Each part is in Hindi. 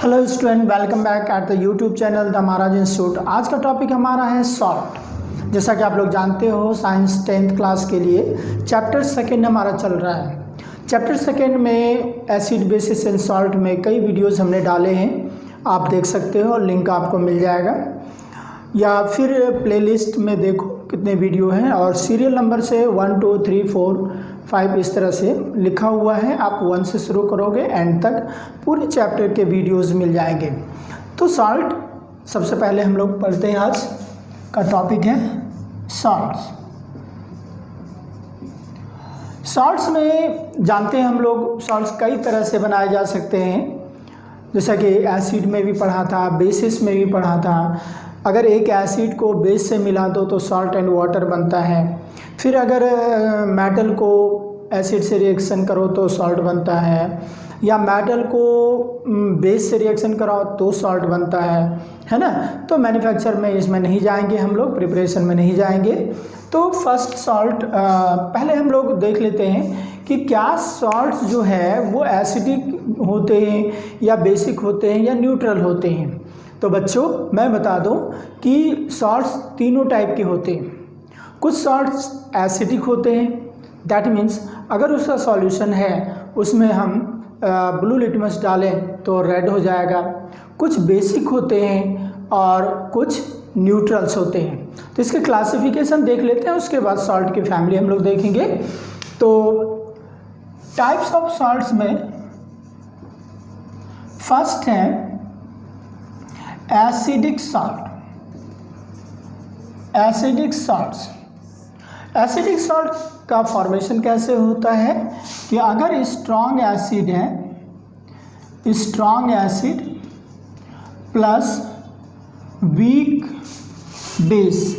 Hello student, welcome back at the YouTube channel the Maharaj institute. आज का टॉपिक हमारा है सॉल्ट। जैसा कि आप लोग जानते हो, साइंस 10th क्लास के लिए चैप्टर सेकंड हमारा चल रहा है। चैप्टर सेकंड में एसिड बेसिस एंड सॉल्ट में कई वीडियोस हमने डाले हैं, आप देख सकते हो, लिंक आपको मिल जाएगा या फिर प्लेलिस्ट में देखो कितने वीडियो हैं। और सीरियल नंबर से 1 2 3 4 5 इस तरह से लिखा हुआ है। आप 1 से शुरू करोगे, एंड तक पूरे चैप्टर के वीडियोस मिल जाएंगे। तो सॉल्ट सबसे पहले हम लोग पढ़ते हैं। आज का टॉपिक है सॉल्ट्स। सॉल्ट्स में जानते हैं हम लोग, सॉल्ट्स कई तरह से बनाए जा सकते हैं। जैसा कि एसिड में भी पढ़ा था, बेसिस में भी पढ़ा था। अगर एक एसिड को बेस से मिला दो तो सॉल्ट एंड वाटर बनता है। फिर अगर मेटल को एसिड से रिएक्शन करो तो सॉल्ट बनता है, या मेटल को बेस से रिएक्शन कराओ तो सॉल्ट बनता है ना। तो मैन्युफैक्चर में इसमें नहीं जाएंगे हम लोग, प्रिपरेशन में नहीं जाएंगे। तो फर्स्ट सॉल्ट पहले हम लोग देख लेते हैं कि क्या सॉल्ट्स जो है वो एसिडिक होते हैं या बेसिक होते हैं या न्यूट्रल होते हैं। तो बच्चों मैं बता दूं कि सॉल्ट्स तीनों टाइप के होते हैं। कुछ सॉल्ट्स एसिडिक होते हैं, दैट मीन्स अगर उसका सॉल्यूशन है उसमें हम ब्लू लिटमस डालें तो रेड हो जाएगा। कुछ बेसिक होते हैं और कुछ न्यूट्रल्स होते हैं। तो इसके क्लासिफिकेशन देख लेते हैं, उसके बाद सॉल्ट की फैमिली हम लोग देखेंगे। तो टाइप्स ऑफ सॉल्ट्स में फर्स्ट है acidic salt. Acidic salts, acidic salt का फॉर्मेशन कैसे होता है कि अगर स्ट्रॉन्ग एसिड है, strong acid plus weak base,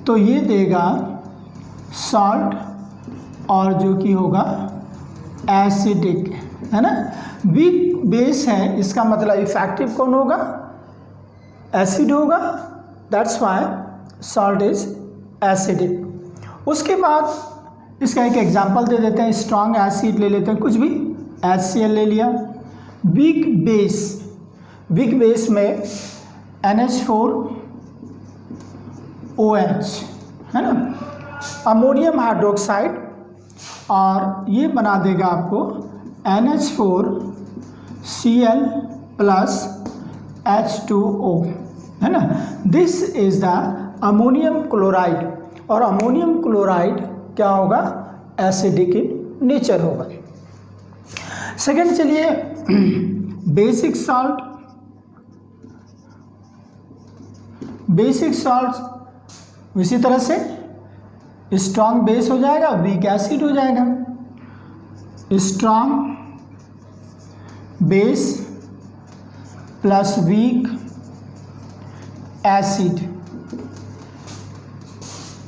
तो ये देगा सॉल्ट और जो कि होगा एसिडिक, है ना। वीक बेस है, इसका मतलब इफेक्टिव कौन होगा? एसिड होगा, that's why salt is acidic. उसके बाद इसका एक एग्जांपल दे देते हैं। स्ट्रॉन्ग एसिड ले लेते हैं, कुछ भी HCl ले लिया। वीक बेस, वीक बेस में NH4OH, है ना, अमोनियम हाइड्रोक्साइड, और ये बना देगा आपको NH4Cl प्लस H2O, है ना। This is the ammonium chloride, और अमोनियम क्लोराइड क्या होगा? एसिडिक इन नेचर होगा। सेकेंड चलिए बेसिक सॉल्ट। बेसिक सॉल्ट इसी तरह से स्ट्रॉन्ग बेस हो जाएगा, वीक एसिड हो जाएगा। Strong base plus weak acid,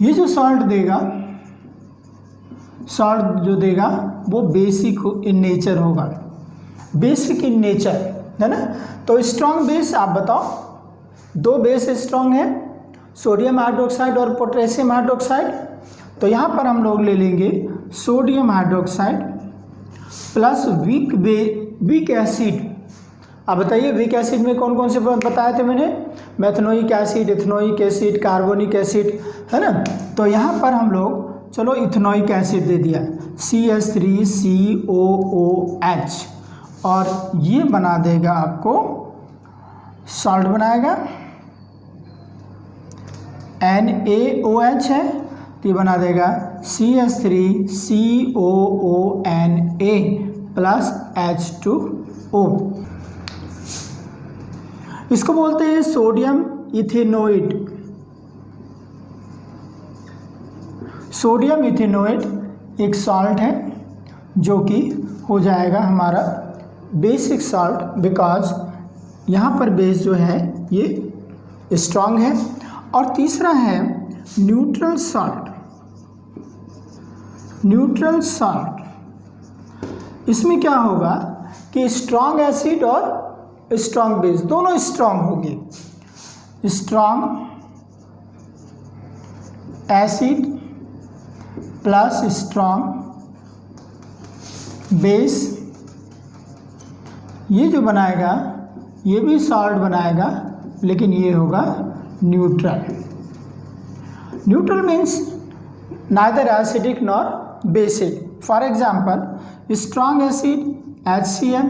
ये जो सॉल्ट देगा, सॉल्ट जो देगा वो बेसिक इन नेचर होगा। बेसिक इन नेचर, है ना। तो स्ट्रॉन्ग बेस आप बताओ, दो बेस स्ट्रॉन्ग है, सोडियम हाइड्रोक्साइड और पोटेशियम हाइड्रोक्साइड। तो यहाँ पर हम लोग ले लेंगे sodium hydroxide plus weak acid. अब बताइए वीक एसिड में कौन कौन से बताए थे मैंने? Methanoic acid, ethanoic acid, carbonic acid, है ना। तो यहाँ पर हम लोग चलो इथेनोइक एसिड दे दिया, CH3COOH, और ये बना देगा आपको सॉल्ट बनाएगा। NaOH है तो ये बना देगा CH3COONA प्लस H2O। इसको बोलते हैं सोडियम इथेनोइड। सोडियम इथेनोइड एक सॉल्ट है जो कि हो जाएगा हमारा बेसिक सॉल्ट, बिकॉज यहाँ पर बेस जो है ये स्ट्रॉन्ग है। और तीसरा है न्यूट्रल सॉल्ट। न्यूट्रल सॉल्ट, इसमें क्या होगा कि स्ट्रॉन्ग एसिड और स्ट्रॉन्ग बेस दोनों स्ट्रॉन्ग होगी। Strong acid plus strong base ये जो बनाएगा ये भी सॉल्ट बनाएगा, लेकिन ये होगा neutral. Neutral means neither acidic nor basic. For example strong acid HCl,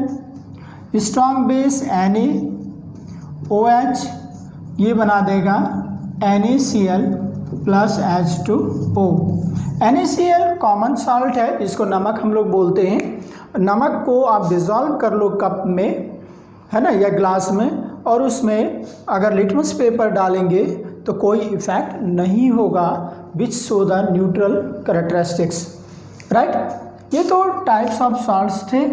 strong base NaOH, ये बना देगा NaCl plus H2O। NaCl common salt है, इसको नमक हम लोग बोलते हैं। नमक को आप डिज़ोल्व कर लो कप में, है ना, या ग्लास में, और उसमें अगर लिटमस पेपर डालेंगे तो कोई इफेक्ट नहीं होगा, which show the neutral characteristics, right. ये तो टाइप्स ऑफ सॉल्ट्स थे।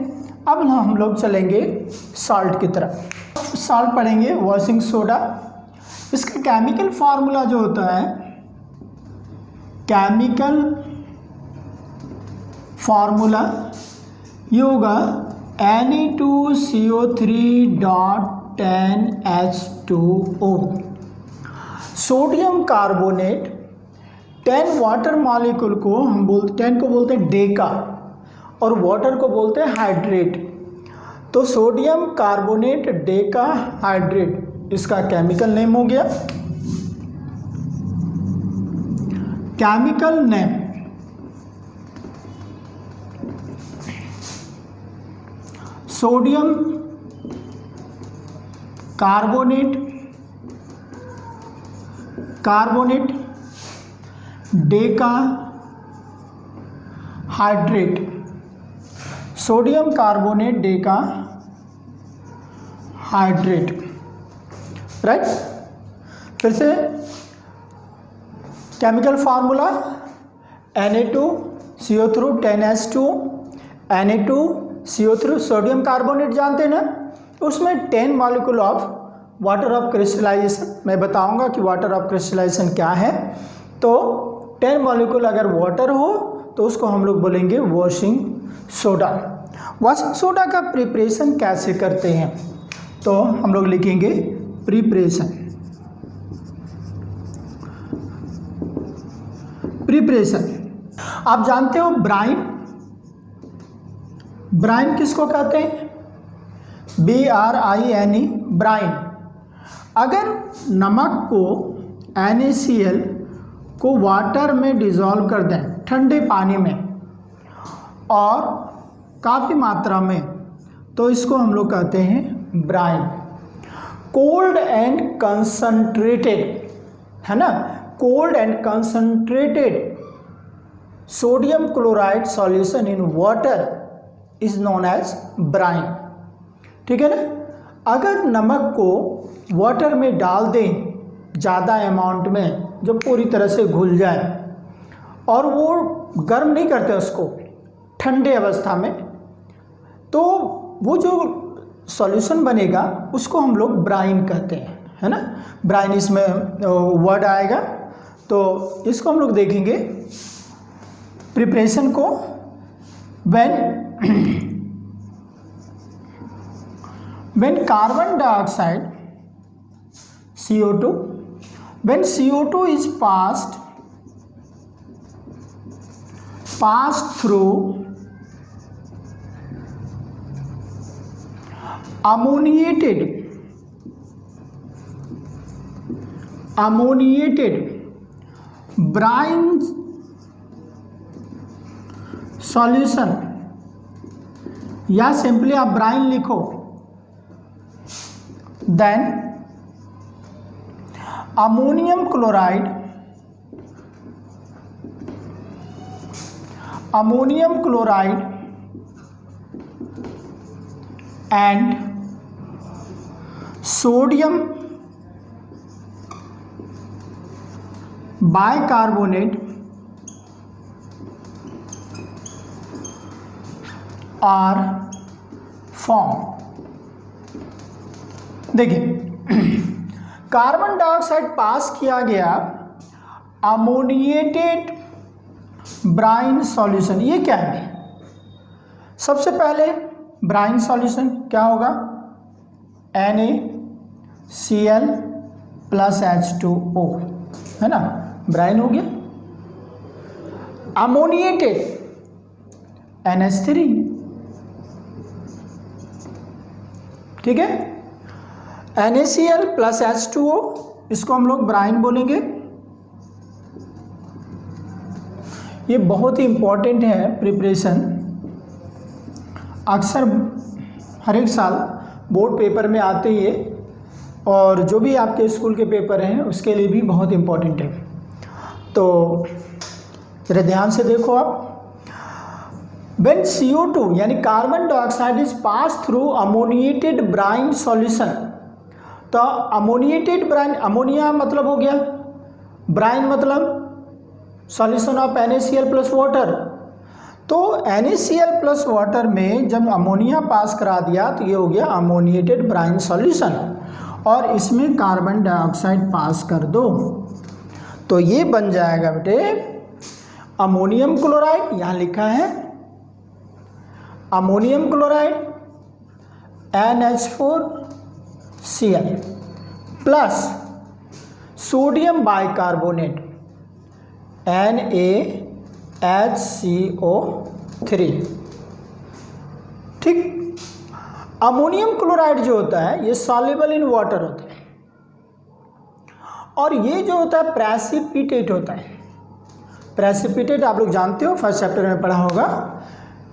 अब हम लोग चलेंगे सॉल्ट की तरफ। सॉल्ट पढ़ेंगे वॉशिंग सोडा। इसका केमिकल फार्मूला जो होता है, केमिकल फार्मूला ये होगा Na2CO3.10H2O। Sodium carbonate 10 water molecule को हम 10 को बोलते हैं डेका, और वाटर को बोलते हैं हाइड्रेट। तो सोडियम कार्बोनेट डेका हाइड्रेट इसका केमिकल नेम हो गया। Chemical name sodium carbonate Deka hydrate. Sodium carbonate Deka hydrate, right. फिर से chemical formula Na2CO3 Na2CO3 sodium carbonate जानते हैं ना, उसमें 10 molecule of water of crystallization. मैं बताऊंगा कि वाटर ऑफ क्रिस्टलाइजेशन क्या है। तो 10 मॉलिक्यूल अगर वाटर हो तो उसको हम लोग बोलेंगे वॉशिंग सोडा। वॉशिंग सोडा का प्रिपरेशन कैसे करते हैं, तो हम लोग लिखेंगे प्रिपरेशन। आप जानते हो ब्राइन किसको कहते हैं? BRINE, brine. अगर नमक को NaCl को वाटर में डिज़ोल्व कर दें, ठंडे पानी में, और काफ़ी मात्रा में, तो इसको हम लोग कहते हैं ब्राइन। कोल्ड एंड कंसंट्रेटेड, है ना, cold and concentrated sodium chloride solution in water is known as brine. ठीक है ना। अगर नमक को वाटर में डाल दें ज़्यादा अमाउंट में, जो पूरी तरह से घुल जाए, और वो गर्म नहीं करते उसको, ठंडे अवस्था में, तो वो जो सॉल्यूशन बनेगा उसको हम लोग ब्राइन कहते हैं, है ना। ब्राइन इसमें वर्ड आएगा, तो इसको हम लोग देखेंगे प्रिपरेशन को। when carbon dioxide CO2, when CO2 is passed through ammoniated brine solution, या सिंपली आप ब्राइन लिखो, then ammonium chloride and sodium bicarbonate are form. देखिए, कार्बन डाइऑक्साइड पास किया गया अमोनिएटेड ब्राइन सॉल्यूशन, ये क्या है? सबसे पहले ब्राइन सॉल्यूशन क्या होगा? NaCl प्लस H2O, है ना, ब्राइन हो गया। अमोनिएटेड NH3, ठीक है। NaCl प्लस H2O, इसको हम लोग ब्राइन बोलेंगे। ये बहुत ही इम्पॉर्टेंट है प्रिपरेशन, अक्सर हर एक साल बोर्ड पेपर में आते ही है, और जो भी आपके स्कूल के पेपर हैं उसके लिए भी बहुत इम्पॉर्टेंट है। तो जरा ध्यान से देखो आप। When CO2 यानी carbon dioxide is pass through ammoniated brine solution, तो अमोनिएटेड ब्राइन, अमोनिया मतलब हो गया, ब्राइन मतलब solution of NaCl plus water. तो NaCl प्लस वाटर में जब अमोनिया पास करा दिया तो ये हो गया अमोनिएटेड ब्राइन सॉल्यूशन, और इसमें कार्बन डाइऑक्साइड पास कर दो तो ये बन जाएगा बेटे अमोनियम क्लोराइड। यहाँ लिखा है ammonium chloride NH4Cl plus sodium bicarbonate NaHCO3। ठीक। अमोनियम क्लोराइड जो होता है ये सॉल्युबल इन वाटर होता है, और ये जो होता है प्रेसिपिटेट होता है। प्रेसिपिटेट आप लोग जानते हो, फर्स्ट चैप्टर में पढ़ा होगा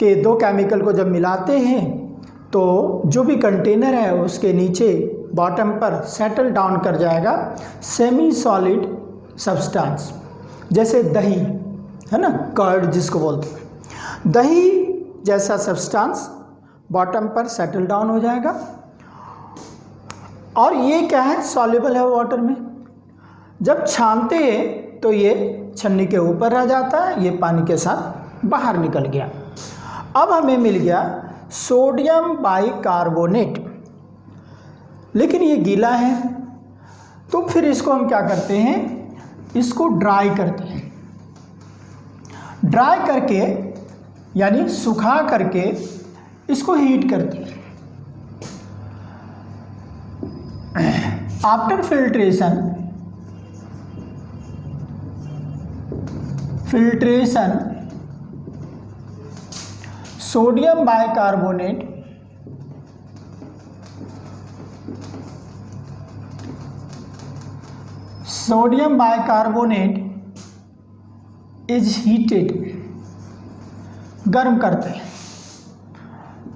कि दो केमिकल को जब मिलाते हैं तो जो भी कंटेनर है उसके नीचे बॉटम पर सेटल डाउन कर जाएगा सेमी सॉलिड सब्सटेंस, जैसे दही है ना, कर्ड जिसको बोलते हैं, दही जैसा सब्सटेंस बॉटम पर सेटल डाउन हो जाएगा। और ये क्या है, सॉल्युबल है वाटर में। जब छानते हैं तो ये छन्नी के ऊपर रह जाता है, ये पानी के साथ बाहर निकल गया। अब हमें मिल गया सोडियम बाइकार्बोनेट, लेकिन ये गीला है, तो फिर इसको हम क्या करते हैं, इसको ड्राई करते हैं। ड्राई करके यानी सुखा करके इसको हीट करते हैं। After filtration sodium bicarbonate is heated, गर्म करते हैं।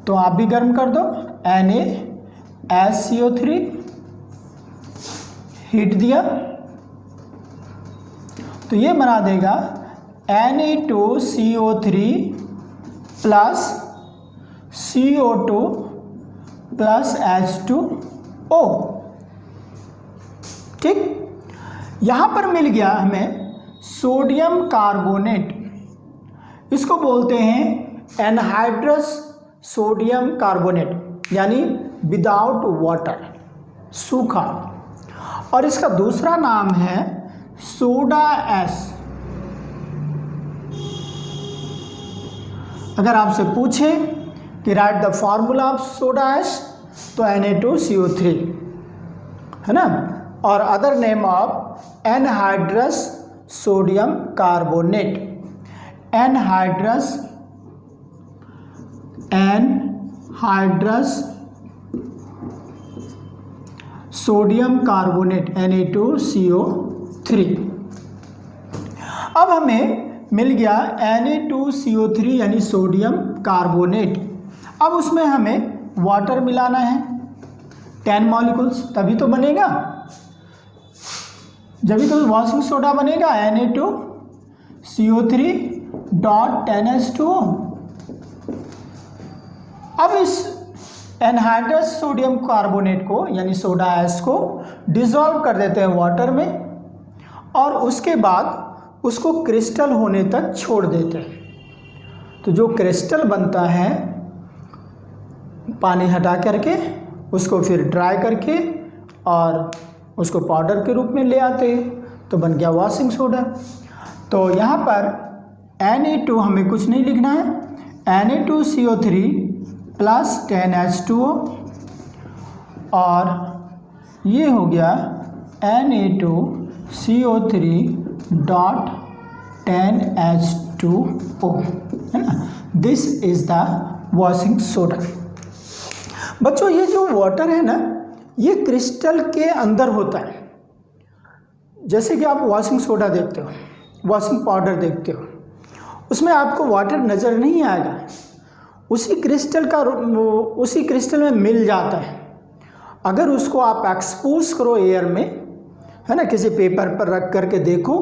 तो आप भी गर्म कर दो, NaHCO3 हीट दिया तो ये बना देगा Na2CO3 plus CO2 plus H2O। ठीक। यहाँ पर मिल गया हमें सोडियम कार्बोनेट, इसको बोलते हैं एनहाइड्रस सोडियम कार्बोनेट, यानी विदाउट वाटर, सूखा। और इसका दूसरा नाम है सोडा एस। अगर आपसे पूछे कि right the formula of soda S, तो Na2CO3 है ना, और other name of anhydrous sodium carbonate, anhydrous sodium carbonate Na2CO3। अब हमें मिल गया Na2CO3 यानी सोडियम कार्बोनेट। अब उसमें हमें वाटर मिलाना है 10 मॉलिक्यूल्स, तभी तो बनेगा, जब तो वॉशिंग सोडा बनेगा Na2CO3.10H2O। अब इस एनहाइड्रस सोडियम कार्बोनेट को यानी सोडा एस को डिसॉल्व कर देते हैं वाटर में, और उसके बाद उसको क्रिस्टल होने तक छोड़ देते हैं। तो जो क्रिस्टल बनता है पानी हटा करके उसको फिर ड्राई करके और उसको पाउडर के रूप में ले आते हैं, तो बन गया वॉशिंग सोडा। तो यहाँ पर Na2 हमें कुछ नहीं लिखना है, Na2CO3 प्लस 10H2O, और ये हो गया Na2CO3.10H2O, है ना। This is the washing soda. बच्चों ये जो वाटर है ना, ये क्रिस्टल के अंदर होता है। जैसे कि आप वॉशिंग सोडा देखते हो, वॉशिंग पाउडर देखते हो, उसमें आपको वाटर नज़र नहीं आएगा, उसी क्रिस्टल में मिल जाता है। अगर उसको आप एक्सपोज करो एयर में, है ना, किसी पेपर पर रख करके देखो,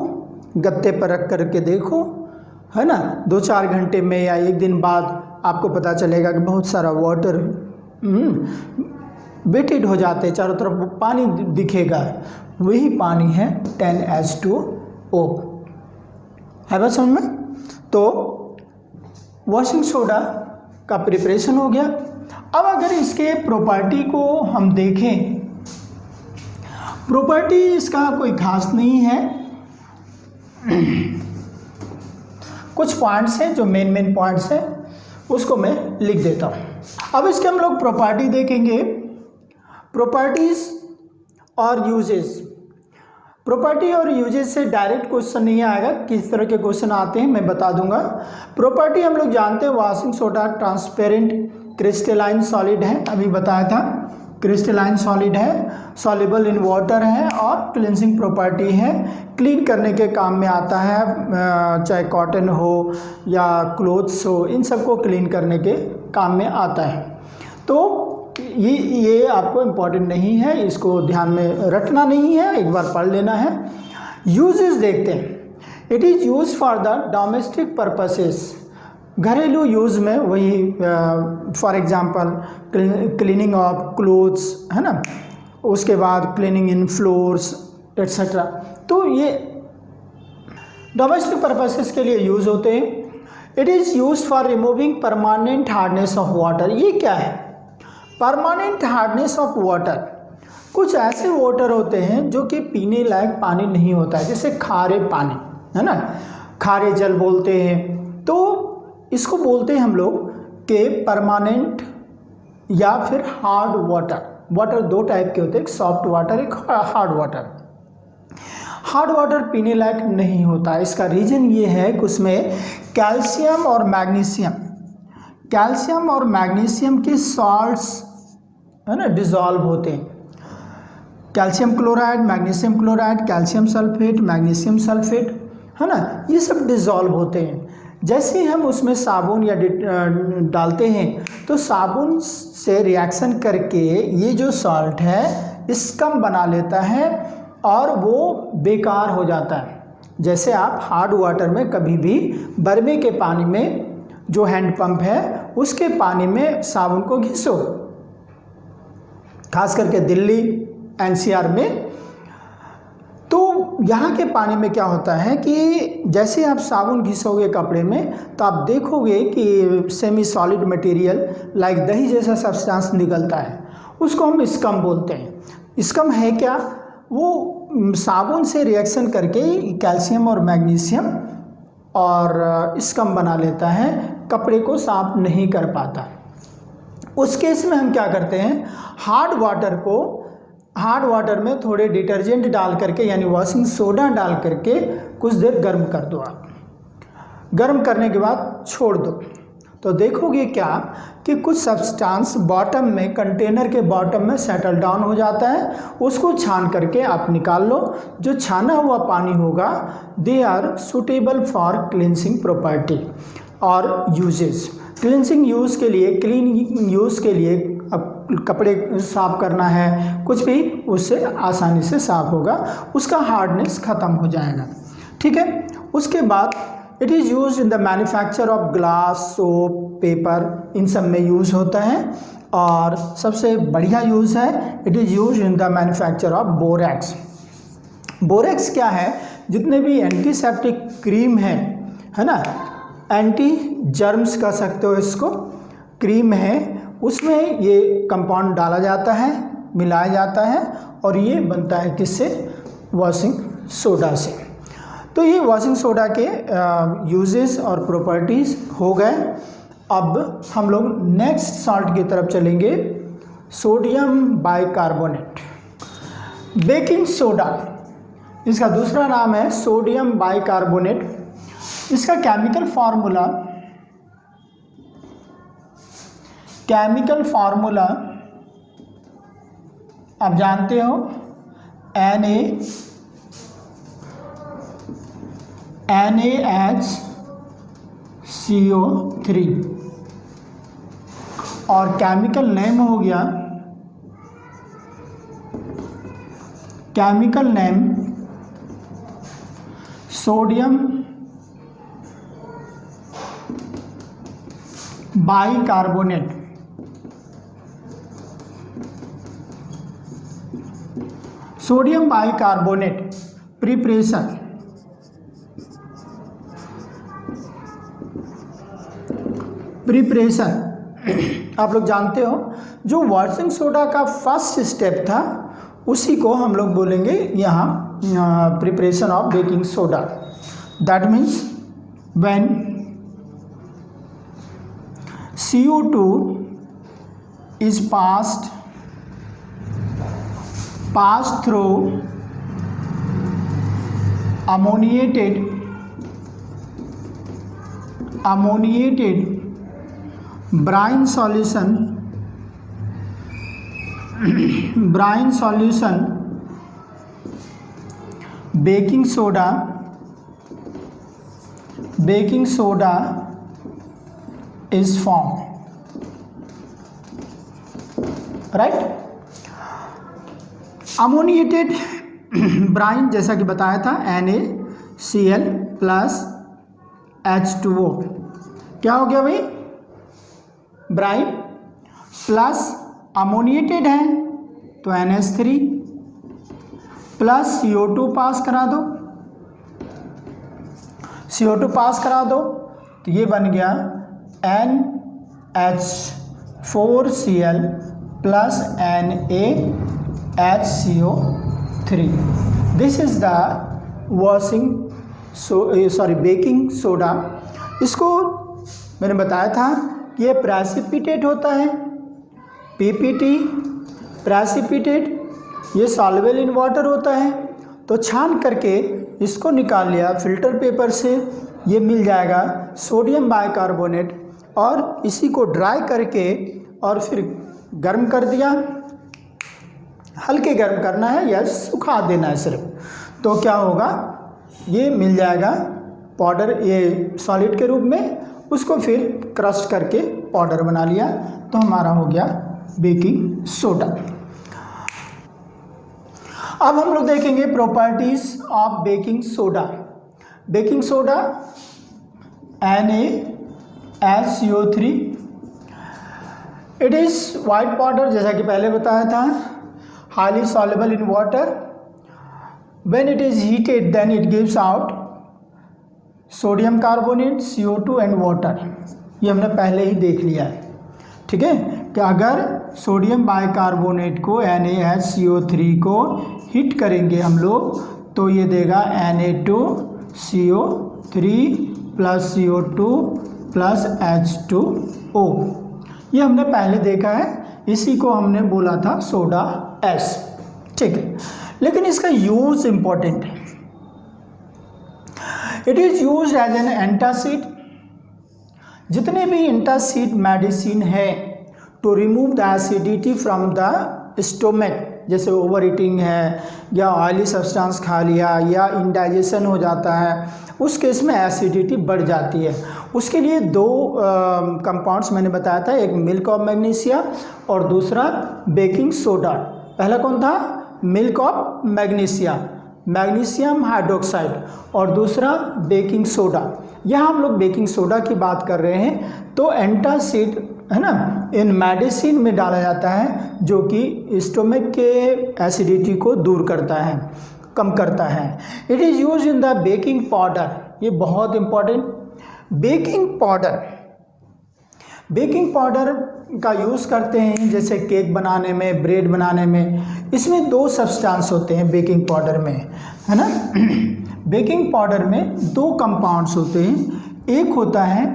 गत्ते पर रख करके देखो, है ना, 2-4 घंटे में या एक दिन बाद आपको पता चलेगा कि बहुत सारा वाटर वेटेड हो जाते हैं, चारों तरफ पानी दिखेगा। वही पानी है 10H2O। है बात समझ में? तो वॉशिंग सोडा का प्रिपरेशन हो गया। अब अगर इसके प्रॉपर्टी को हम देखें, प्रॉपर्टी इसका कोई खास नहीं है। कुछ पॉइंट्स हैं जो मेन पॉइंट्स हैं, उसको मैं लिख देता हूँ। अब इसके हम लोग प्रॉपर्टी देखेंगे, प्रॉपर्टीज और यूजेस। प्रॉपर्टी और यूजेस से डायरेक्ट क्वेश्चन नहीं आएगा, किस तरह के क्वेश्चन आते हैं मैं बता दूंगा। प्रॉपर्टी हम लोग जानते हैं, washing soda transparent crystalline solid है, अभी बताया था, क्रिस्टलाइन सॉलिड है, सॉल्युबल इन वाटर है और क्लींजिंग प्रॉपर्टी है, क्लीन करने के काम में आता है, चाहे कॉटन हो या क्लोथ्स हो, इन सबको क्लीन करने के काम में आता है। तो ये आपको इम्पॉर्टेंट नहीं है, इसको ध्यान में रखना नहीं है, एक बार पढ़ लेना है। यूजेस देखते हैं। It is use for the domestic purposes, घरेलू यूज़ में, वही for example cleaning of clothes, है ना, उसके बाद क्लीनिंग इन फ्लोर्स एट्सेट्रा। तो ये डोमेस्टिक पर्पसेस के लिए यूज़ होते हैं। It is use for removing permanent hardness of water. ये क्या है? Permanent hardness of water. कुछ ऐसे वाटर होते हैं जो कि पीने लायक पानी नहीं होता है, जैसे खारे पानी, है ना, खारे जल बोलते हैं। तो इसको बोलते हैं हम लोग कि परमानेंट या फिर हार्ड वाटर। वाटर दो टाइप के होते हैं, एक सॉफ्ट वाटर, एक हार्ड वाटर। हार्ड वाटर पीने लायक नहीं होता। इसका रीज़न ये है कि उसमें कैल्शियम और मैग्नीशियम के सॉल्ट्स, है ना, डिज़ोल्व होते हैं। Calcium chloride, magnesium chloride, calcium sulphate, magnesium sulphate, है ना, ये सब डिज़ोल्व होते हैं। जैसे ही हम उसमें साबुन या डालते हैं तो साबुन से रिएक्शन करके ये जो सॉल्ट है स्कम बना लेता है और वो बेकार हो जाता है। जैसे आप हार्ड वाटर में कभी भी बर्मे के पानी में, जो हैंड पंप है उसके पानी में साबुन को घिसो, खास करके दिल्ली NCR में, तो यहाँ के पानी में क्या होता है कि जैसे आप साबुन घिसोगे कपड़े में तो आप देखोगे कि सेमी सॉलिड मटेरियल लाइक दही जैसा सब्सटेंस निकलता है, उसको हम स्कम बोलते हैं। स्कम है क्या? वो साबुन से रिएक्शन करके कैल्शियम और मैग्नीशियम और स्कम बना लेता है, कपड़े को साफ नहीं कर पाता। उस केस में हम क्या करते हैं, हार्ड वाटर में थोड़े डिटर्जेंट डाल करके, यानी वॉशिंग सोडा डाल करके कुछ देर गर्म कर दो। आप गर्म करने के बाद छोड़ दो तो देखोगे क्या कि कुछ सब्सटेंस बॉटम में, कंटेनर के बॉटम में सेटल डाउन हो जाता है। उसको छान करके आप निकाल लो। जो छाना हुआ पानी होगा, they are suitable for cleansing property और यूजेस। क्लींजिंग यूज़ के लिए, क्लीन यूज़ के लिए, अब कपड़े साफ करना है, कुछ भी, उससे आसानी से साफ होगा, उसका हार्डनेस ख़त्म हो जाएगा। ठीक है। उसके बाद it is use in the manufacture of glass, soap, paper, इन सब में यूज़ होता है। और सबसे बढ़िया यूज़ है, it is use in the manufacture of borax. Borax क्या है? जितने भी एंटीसेप्टिक क्रीम है ना, एंटी जर्म्स कह सकते हो इसको, क्रीम है, उसमें ये कंपाउंड डाला जाता है, मिलाया जाता है और ये बनता है किससे? वॉशिंग सोडा से। तो ये वॉशिंग सोडा के यूजेस और प्रॉपर्टीज़ हो गए। अब हम लोग नेक्स्ट सॉल्ट की तरफ चलेंगे, सोडियम बाइकार्बोनेट। बेकिंग सोडा, इसका दूसरा नाम है सोडियम बाइकार्बोनेट। इसका केमिकल फार्मूला आप जानते हो NaHCO3 और केमिकल नेम हो गया, chemical name sodium bicarbonate. Sodium bicarbonate preparation, आप लोग जानते हो जो वॉशिंग सोडा का फर्स्ट स्टेप था उसी को हम लोग बोलेंगे यहाँ preparation of baking soda. That means when CO2 is passed through ammoniated brine solution baking soda is formed, right? Ammoniated brine जैसा कि बताया था NaCl प्लस H2O, क्या हो गया भाई? ब्राइन प्लस अमोनिएटेड है तो NH3 प्लस CO2 पास करा दो, CO2 पास करा दो तो ये बन गया NH4Cl plus NaHCO3। This is the baking soda. इसको मैंने बताया था कि ये प्रेसिपिटेट होता है, PPT प्रेसिपिटेट, ये सॉल्युबल इन वाटर होता है। तो छान करके इसको निकाल लिया फिल्टर पेपर से, ये मिल जाएगा सोडियम बाइकार्बोनेट, और इसी को ड्राई करके और फिर गर्म कर दिया, हल्के गर्म करना है या सुखा देना है सिर्फ, तो क्या होगा ये मिल जाएगा पाउडर, ये सॉलिड के रूप में। उसको फिर क्रश करके पाउडर बना लिया तो हमारा हो गया बेकिंग सोडा। अब हम लोग देखेंगे properties of baking soda. Baking soda NaHCO3, it is white powder जैसा कि पहले बताया था, highly soluble in water, when it is heated then it gives out sodium carbonate, CO2 and water. ये हमने पहले ही देख लिया है, ठीक है, कि अगर सोडियम बाइकार्बोनेट को NaHCO3 को हीट करेंगे हम लोग तो ये देगा Na2CO3 plus CO2 plus H2O। ये हमने पहले देखा है, इसी को हमने बोला था सोडा एस, ठीक है। लेकिन इसका यूज इम्पोर्टेंट है। It is use as an antacid. जितने भी एंटासिड मेडिसिन है to remove the acidity from the stomach, जैसे ओवर ईटिंग है या ऑयली सब्सटेंस खा लिया या इंडाइजेशन हो जाता है, उस केस में एसिडिटी बढ़ जाती है। उसके लिए दो कंपाउंड्स मैंने बताया था, एक मिल्क ऑफ मैग्नीशिया और दूसरा बेकिंग सोडा। पहला कौन था? Milk of magnesia, magnesium hydroxide, और दूसरा बेकिंग सोडा। यहाँ हम लोग बेकिंग सोडा की बात कर रहे हैं। तो एंटासिड है ना, इन मेडिसिन में डाला जाता है जो कि स्टोमक के एसिडिटी को दूर करता है, कम करता है। It is use in the baking powder. ये बहुत इम्पॉर्टेंट, बेकिंग पाउडर का यूज़ करते हैं जैसे केक बनाने में, ब्रेड बनाने में। इसमें दो सब्सटेंस होते हैं बेकिंग पाउडर में, है ना। बेकिंग पाउडर में दो कंपाउंड्स होते हैं, एक होता है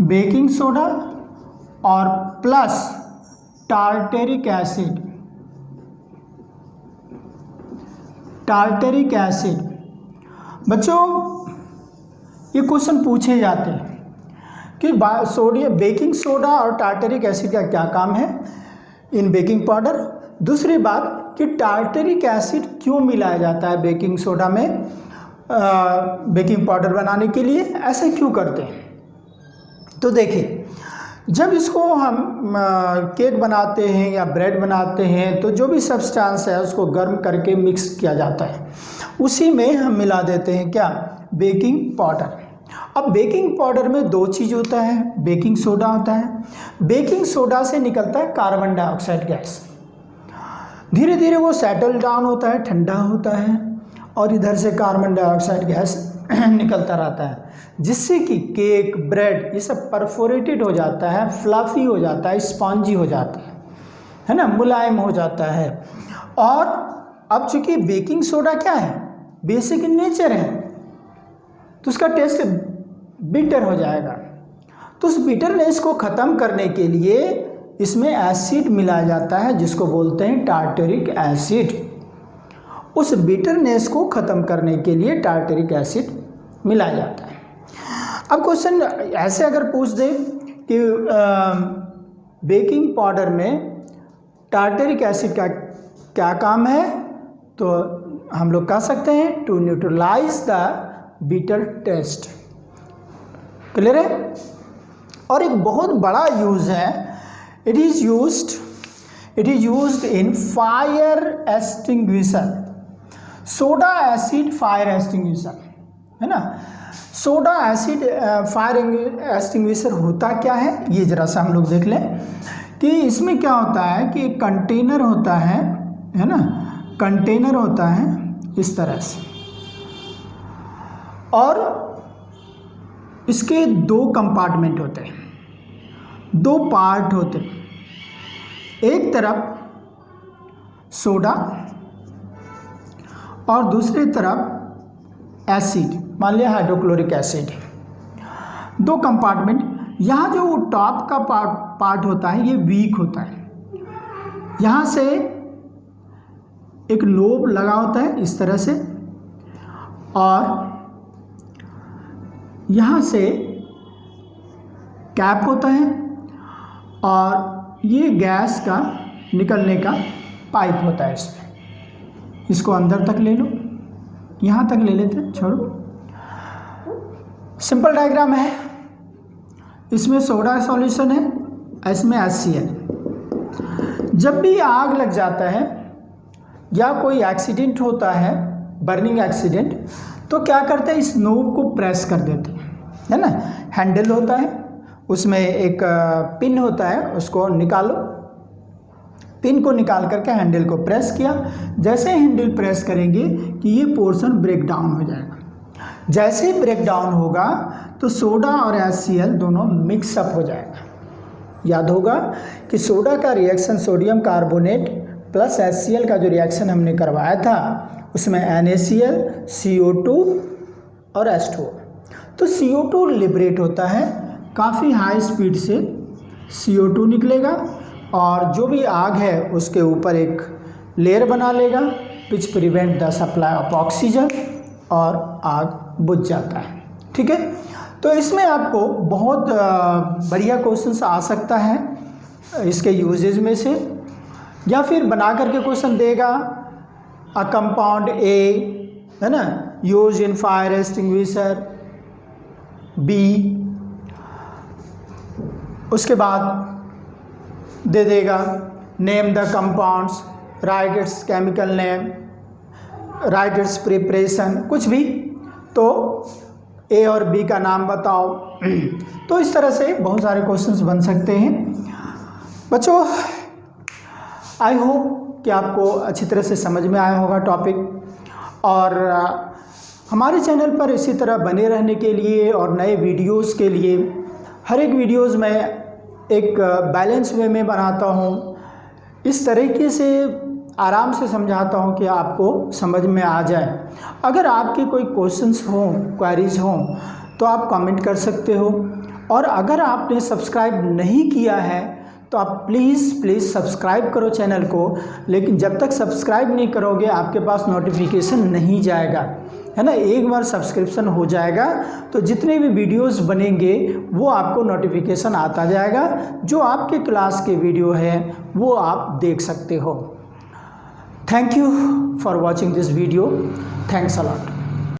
बेकिंग सोडा और प्लस टार्टेरिक एसिड। बच्चों ये क्वेश्चन पूछे जाते हैं कि सोडियम बेकिंग सोडा और टार्टरिक एसिड का क्या काम है इन बेकिंग पाउडर। दूसरी बात कि टार्टरिक एसिड क्यों मिलाया जाता है बेकिंग सोडा में बेकिंग पाउडर बनाने के लिए, ऐसे क्यों करते हैं। तो देखिए, जब इसको हम केक बनाते हैं या ब्रेड बनाते हैं तो जो भी सब्सटेंस है उसको गर्म करके मिक्स किया जाता है, उसी में हम मिला देते हैं क्या, बेकिंग पाउडर। अब बेकिंग पाउडर में दो चीज़ होता है, बेकिंग सोडा होता है, बेकिंग सोडा से निकलता है कार्बन डाइऑक्साइड गैस, धीरे धीरे वो सेटल डाउन होता है, ठंडा होता है और इधर से कार्बन डाइऑक्साइड गैस निकलता रहता है, जिससे कि केक ब्रेड ये सब परफोरेटेड हो जाता है, फ्लफी हो जाता है, स्पॉन्जी हो जाता है ना, मुलायम हो जाता है। और अब चूंकि बेकिंग सोडा क्या है, बेसिक इन नेचर है, तो उसका टेस्ट बिटर हो जाएगा। तो उस बिटरनेस को ख़त्म करने के लिए इसमें एसिड मिलाया जाता है जिसको बोलते हैं टार्टरिक एसिड। उस बिटरनेस को ख़त्म करने के लिए टार्टरिक एसिड मिलाया जाता है। अब क्वेश्चन ऐसे अगर पूछ दे कि बेकिंग पाउडर में टार्टरिक एसिड का क्या काम है, तो हम लोग कह सकते हैं to neutralise the bitter taste. Clear है। और एक बहुत बड़ा यूज़ है, it is used in fire extinguisher. Soda acid fire extinguisher है ना। सोडा एसिड फायर एक्सटिंग्विशर होता क्या है, ये ज़रा सा हम लोग देख लें कि इसमें क्या होता है कि एक कंटेनर होता है ना, कंटेनर होता है इस तरह से, और इसके दो कंपार्टमेंट होते हैं, दो पार्ट होते हैं। एक तरफ सोडा और दूसरी तरफ एसिड, मान लिया हाइड्रोक्लोरिक एसिड, दो कंपार्टमेंट। यहाँ जो टॉप का पार्ट होता है ये वीक होता है, यहाँ से एक नोब लगा होता है इस तरह से, और यहाँ से कैप होता है, और ये गैस का निकलने का पाइप होता है इसमें। इसको अंदर तक ले लो, यहाँ तक ले लेते हैं, छोड़ो। सिंपल डायग्राम है, इसमें सोडा सॉल्यूशन है, इसमें HCl। जब भी आग लग जाता है या कोई एक्सीडेंट होता है, बर्निंग एक्सीडेंट, तो क्या करते हैं, इस नोब को प्रेस कर देते हैं, है ना। हैंडल होता है, उसमें एक पिन होता है, उसको निकालो, पिन को निकाल करके हैंडल को प्रेस किया। जैसे हैंडल प्रेस करेंगे कि ये पोर्शन ब्रेक डाउन हो जाएगा। जैसे ही ब्रेक डाउन होगा तो सोडा और HCl दोनों मिक्सअप हो जाएगा। याद होगा कि सोडा का reaction sodium carbonate plus HCl का जो रिएक्शन हमने करवाया था उसमें NaCl, CO2 और H2O। तो CO2 लिबरेट होता है, काफ़ी हाई स्पीड से CO2 निकलेगा और जो भी आग है उसके ऊपर एक लेयर बना लेगा which prevent the supply of oxygen, और आग बुझ जाता है। ठीक है। तो इसमें आपको बहुत बढ़िया क्वेश्चन आ सकता है इसके यूजेज में से, या फिर बना करके क्वेश्चन देगा अ कंपाउंड ए, है ना, use in fire extinguisher, B, उसके बाद दे देगा name the compounds, right its chemical name, right its preparation, कुछ भी, तो ए और बी का नाम बताओ। तो इस तरह से बहुत सारे क्वेश्चंस बन सकते हैं। बच्चों, आई होप कि आपको अच्छी तरह से समझ में आया होगा टॉपिक, और हमारे चैनल पर इसी तरह बने रहने के लिए और नए वीडियोस के लिए हर एक वीडियोस में एक बैलेंस वे में बनाता हूँ, इस तरीके से आराम से समझाता हूँ कि आपको समझ में आ जाए। अगर आपके कोई क्वेश्चंस हों, क्वेरीज हों, तो आप कमेंट कर सकते हो, और अगर आपने सब्सक्राइब नहीं किया है तो आप प्लीज़ सब्सक्राइब करो चैनल को। लेकिन जब तक सब्सक्राइब नहीं करोगे आपके पास नोटिफिकेशन नहीं जाएगा, है ना। एक बार सब्सक्रिप्शन हो जाएगा तो जितने भी वीडियोस बनेंगे वो आपको नोटिफिकेशन आता जाएगा, जो आपके क्लास के वीडियो है वो आप देख सकते हो। Thank you for watching this video. Thanks a lot.